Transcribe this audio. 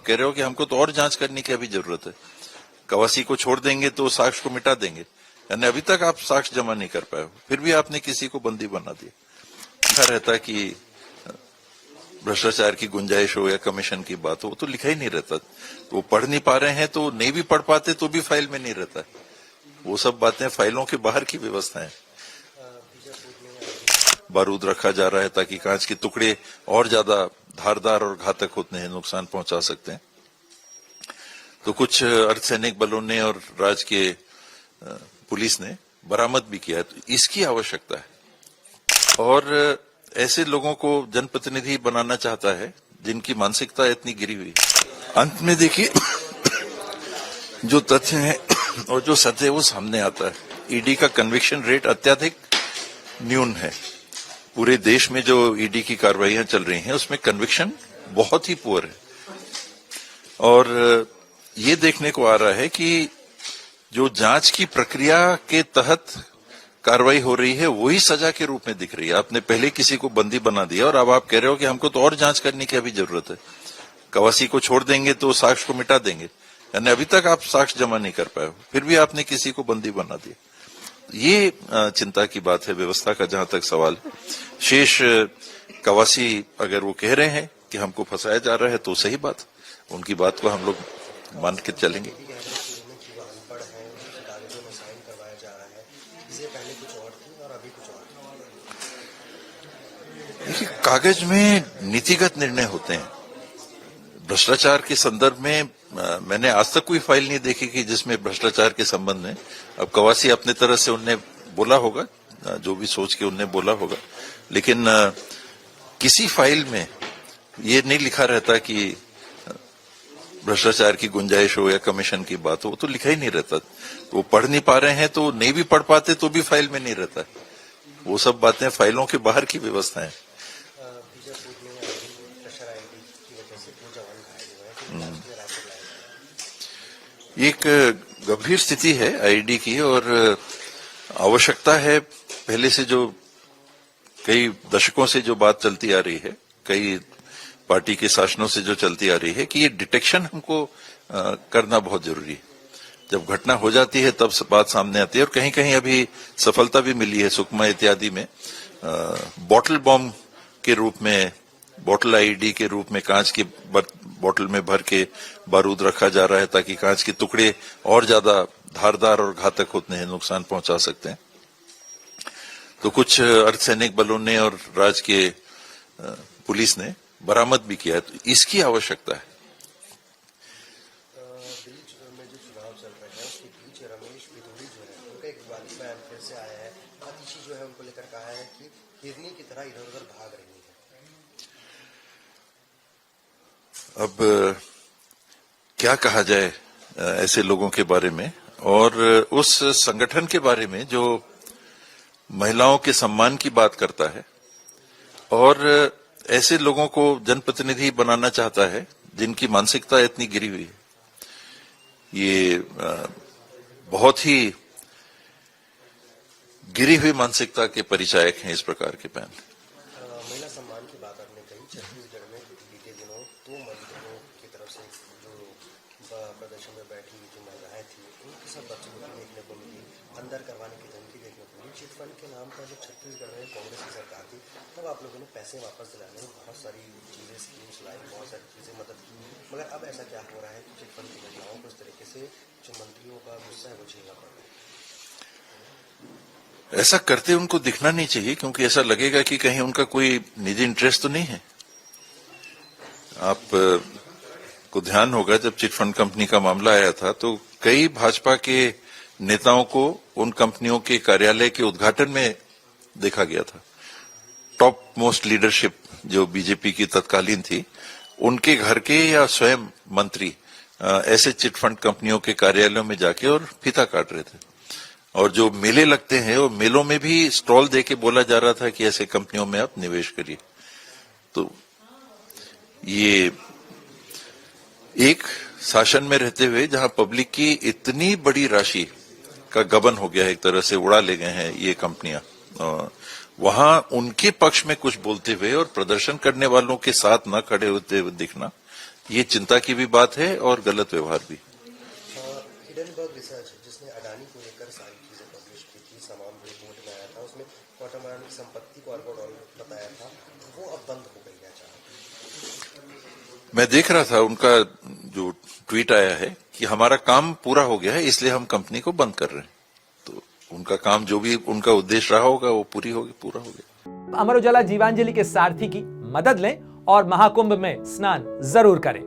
कह रहे हो कि हमको तो और जांच करने की अभी जरूरत है, कवासी को छोड़ देंगे तो साक्ष्य को मिटा देंगे, यानी अभी तक आप साक्ष्य जमा नहीं कर पाए हो, फिर भी आपने किसी को बंदी बना दिया। लिखा रहता कि भ्रष्टाचार की गुंजाइश हो या कमीशन की बात हो, तो लिखा ही नहीं रहता। तो वो पढ़ नहीं पा रहे हैं, तो नहीं भी पढ़ पाते तो भी फाइल में नहीं रहता। वो सब बातें फाइलों के बाहर की व्यवस्था है। बारूद रखा जा रहा है ताकि कांच के टुकड़े और ज्यादा धारदार और घातक होते हैं, नुकसान पहुंचा सकते हैं। तो कुछ अर्धसैनिक बलों ने और राज्य के पुलिस ने बरामद भी किया है। तो इसकी आवश्यकता है। और ऐसे लोगों को जनप्रतिनिधि बनाना चाहता है जिनकी मानसिकता इतनी गिरी हुई। अंत में देखिए जो तथ्य है और जो सत्य है वो सामने आता है। ईडी का कन्विक्शन रेट अत्यधिक न्यून है। पूरे देश में जो ईडी की कार्रवाइयां चल रही हैं उसमें कन्विक्शन बहुत ही पुअर है। और ये देखने को आ रहा है कि जो जांच की प्रक्रिया के तहत कार्रवाई हो रही है वही सजा के रूप में दिख रही है। आपने पहले किसी को बंदी बना दिया और अब आप कह रहे हो कि हमको तो और जांच करने की अभी जरूरत है, कवासी को छोड़ देंगे तो साक्ष्य को मिटा देंगे, यानी अभी तक आप साक्ष्य जमा नहीं कर पाए हो, फिर भी आपने किसी को बंदी बना दिया। ये चिंता की बात है व्यवस्था का जहां तक सवाल है। शेष कवासी अगर वो कह रहे हैं कि हमको फंसाया जा रहा है तो सही बात, उनकी बात को हम लोग मान के चलेंगे। देखिए, कागज में नीतिगत निर्णय होते हैं। भ्रष्टाचार के संदर्भ में मैंने आज तक कोई फाइल नहीं देखी कि जिसमें भ्रष्टाचार के संबंध में, अब कवासी अपने तरह से उनने बोला होगा, जो भी सोच के उनने बोला होगा, लेकिन किसी फाइल में ये नहीं लिखा रहता कि भ्रष्टाचार की गुंजाइश हो या कमीशन की बात हो, तो लिखा ही नहीं रहता। वो पढ़ नहीं पा रहे हैं, तो नहीं भी पढ़ पाते तो भी फाइल में नहीं रहता। वो सब बातें फाइलों के बाहर की व्यवस्था है। एक गंभीर स्थिति है आईडी की और आवश्यकता है। पहले से जो कई दशकों से जो बात चलती आ रही है, कई पार्टी के शासनों से जो चलती आ रही है कि ये डिटेक्शन हमको करना बहुत जरूरी है। जब घटना हो जाती है तब बात सामने आती है और कहीं कहीं अभी सफलता भी मिली है। सुकमा इत्यादि में बॉटल बॉम्ब के रूप में, बॉटल आईडी के रूप में कांच के बोतल में भर के बारूद रखा जा रहा है ताकि कांच के टुकड़े और ज्यादा धारदार और घातक होते हैं, नुकसान पहुंचा सकते हैं। तो कुछ अर्धसैनिक बलों ने और राज्य के पुलिस ने बरामद भी किया है। तो इसकी आवश्यकता है। बीच में जो चुनाव चल रहे हैं उसके बीच रमेश बिधूड़ी जो है उनका एक विवादित बयान फिर से आया है। आतिशी जो है उनको लेकर कहा है कि हिरनी की तरह इधर उधर भाग रही है। अब क्या कहा जाए ऐसे लोगों के बारे में और उस संगठन के बारे में जो महिलाओं के सम्मान की बात करता है और ऐसे लोगों को जनप्रतिनिधि बनाना चाहता है जिनकी मानसिकता इतनी गिरी हुई है। ये बहुत ही गिरी हुई मानसिकता के परिचायक हैं इस प्रकार के बयान। महिला सम्मान की बात आपने कही। छत्तीसगढ़ में बीते दिनों 2 मंत्रियों की तरफ से जो प्रदर्शन में बैठी जो महिलाएं थी उनके सब बच्चों को देखने को मिली, अंदर करवाने की धमकी देखने को मिली। चिट फंड के नाम पर जब छत्तीसगढ़ में कांग्रेस की सरकार थी तब आप लोगों ने पैसे वापस दिलाने में बहुत सारी चीजें, स्कीम्स लाई, बहुत सारी चीजें मदद की, मगर अब ऐसा क्या हो रहा है कि चिट फंड की घटनाओं को इस तरीके से जो मंत्रियों का गुस्सा है वो झेलना पड़ रहा है। ऐसा करते उनको दिखना नहीं चाहिए क्योंकि ऐसा लगेगा कि कहीं उनका कोई निजी इंटरेस्ट तो नहीं है। आप को ध्यान होगा जब चिट फंड कंपनी का मामला आया था तो कई भाजपा के नेताओं को उन कंपनियों के कार्यालय के उद्घाटन में देखा गया था। टॉप मोस्ट लीडरशिप जो बीजेपी की तत्कालीन थी उनके घर के या स्वयं मंत्री ऐसे चिट फंड कंपनियों के कार्यालयों में जाके और फीता काट रहे थे। और जो मेले लगते हैं वो मेलों में भी स्टॉल देके बोला जा रहा था कि ऐसे कंपनियों में आप निवेश करिए। तो ये एक शासन में रहते हुए जहां पब्लिक की इतनी बड़ी राशि का गबन हो गया है, एक तरह से उड़ा ले गए हैं ये कंपनियां, वहां उनके पक्ष में कुछ बोलते हुए और प्रदर्शन करने वालों के साथ न खड़े होते हुए दिखना ये चिंता की भी बात है और गलत व्यवहार भी। हिडनबर्ग रिसर्च जिसने अडानी को लेकर सारी चीजें पब्लिश की थी, तमाम रिपोर्ट में आया था, उसमें क्वाटरमाइन की संपत्ति को अरबों डॉलर बताया था, वो अब बंद हो गई है। मैं देख रहा था उनका जो ट्वीट आया है कि हमारा काम पूरा हो गया है, इसलिए हम कंपनी को बंद कर रहे हैं। तो उनका काम जो भी उनका उद्देश्य रहा होगा वो पूरा हो गया। अमर उजाला जीवांजलि के सारथी की मदद लें और महाकुंभ में स्नान जरूर करें।